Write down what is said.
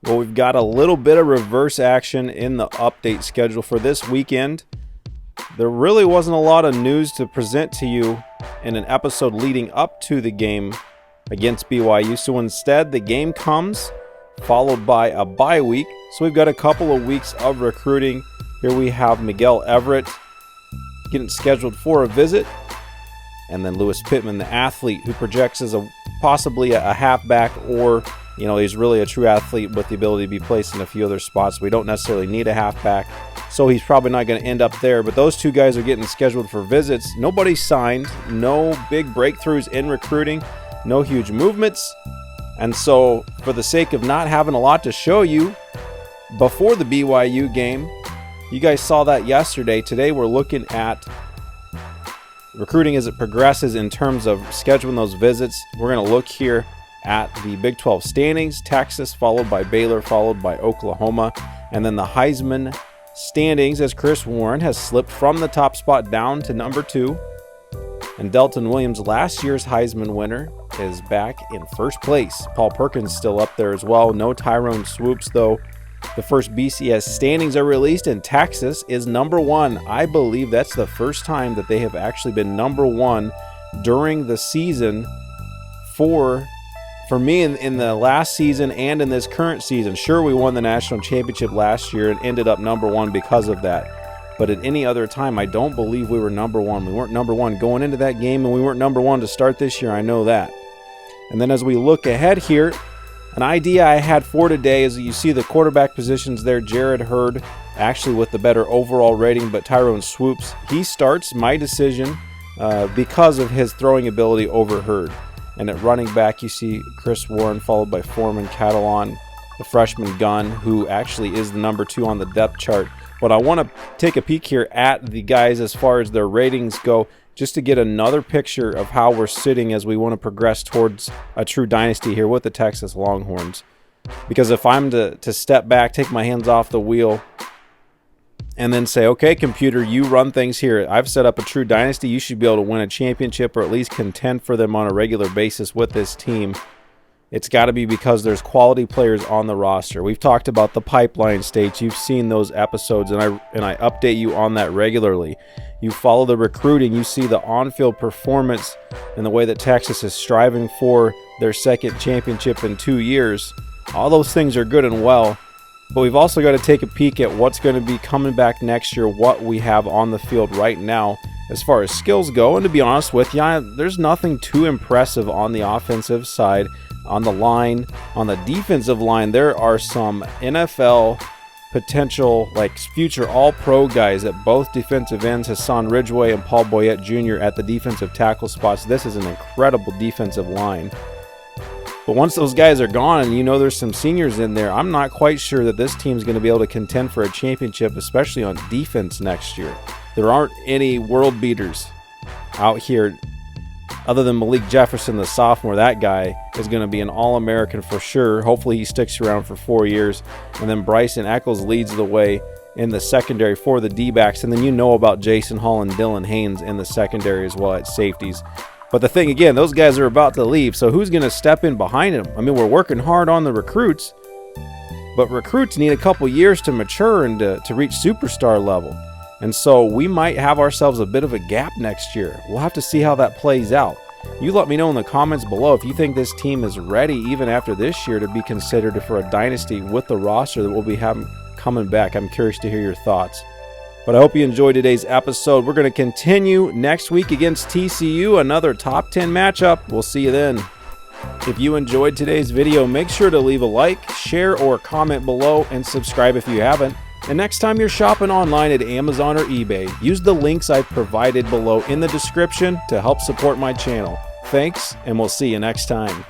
But we've got a little bit of reverse action in the update schedule for this weekend. There really wasn't a lot of news to present to you in an episode leading up to the game against BYU. So instead, the game comes followed by a bye week. So we've got a couple of weeks of recruiting. Here we have Miguel Everett getting scheduled for a visit. And then Lewis Pittman, the athlete who projects as possibly a halfback, or he's really a true athlete with the ability to be placed in a few other spots. We don't necessarily need a halfback, so he's probably not going to end up there. But those two guys are getting scheduled for visits. Nobody signed, no big breakthroughs in recruiting, no huge movements. And so for the sake of not having a lot to show you before the BYU game, you guys saw that yesterday. Today we're looking at recruiting as it progresses in terms of scheduling those visits. We're going to look here at the Big 12 standings. Texas followed by Baylor, followed by Oklahoma, and then the Heisman standings, as Chris Warren has slipped from the top spot down to number 2. And Delton Williams, last year's Heisman winner, is back in first place. Paul Perkins still up there as well. No Tyrone Swoops, though. The first BCS standings are released, and Texas is number 1. I believe that's the first time that they have actually been number 1 during the season for me in the last season and in this current season. Sure, we won the national championship last year and ended up number 1 because of that. But at any other time, I don't believe we were number 1. We weren't number 1 going into that game, and we weren't number 1 to start this year. I know that. And then as we look ahead here, an idea I had for today is that you see the quarterback positions there. Jared Hurd actually with the better overall rating, but Tyrone Swoops, he starts. My decision because of his throwing ability over Hurd. And at running back, you see Chris Warren followed by Foreman Catalan, the freshman gun, who actually is the number 2 on the depth chart. But I want to take a peek here at the guys as far as their ratings go, just to get another picture of how we're sitting as we want to progress towards a true dynasty here with the Texas Longhorns. Because if I'm to step back, take my hands off the wheel, and then say, okay, computer, you run things here. I've set up a true dynasty. You should be able to win a championship or at least contend for them on a regular basis with this team. It's got to be because there's quality players on the roster. We've talked about the pipeline states. You've seen those episodes, and I update you on that regularly. You follow the recruiting. You see the on-field performance and the way that Texas is striving for their second championship in 2 years. All those things are good and well, but we've also got to take a peek at what's going to be coming back next year, what we have on the field right now as far as skills go. And to be honest with you, there's nothing too impressive on the offensive side. On the line, on the defensive line, there are some NFL potential, like future all-pro guys at both defensive ends, Hassan Ridgeway and Paul Boyette Jr. at the defensive tackle spots. This is an incredible defensive line. But once those guys are gone and there's some seniors in there, I'm not quite sure that this team's going to be able to contend for a championship, especially on defense next year. There aren't any world beaters out here other than Malik Jefferson, the sophomore. That guy is going to be an All-American for sure. Hopefully he sticks around for 4 years. And then Bryson Eccles leads the way in the secondary for the D-backs. And then about Jason Hall and Dylan Haynes in the secondary as well at safeties. But the thing, again, those guys are about to leave. So who's going to step in behind them? I mean, we're working hard on the recruits. But recruits need a couple years to mature and to reach superstar level. And so we might have ourselves a bit of a gap next year. We'll have to see how that plays out. You let me know in the comments below if you think this team is ready, even after this year, to be considered for a dynasty with the roster that we'll be having coming back. I'm curious to hear your thoughts. But I hope you enjoyed today's episode. We're going to continue next week against TCU, another top 10 matchup. We'll see you then. If you enjoyed today's video, make sure to leave a like, share, or comment below, and subscribe if you haven't. And next time you're shopping online at Amazon or eBay, use the links I've provided below in the description to help support my channel. Thanks, and we'll see you next time.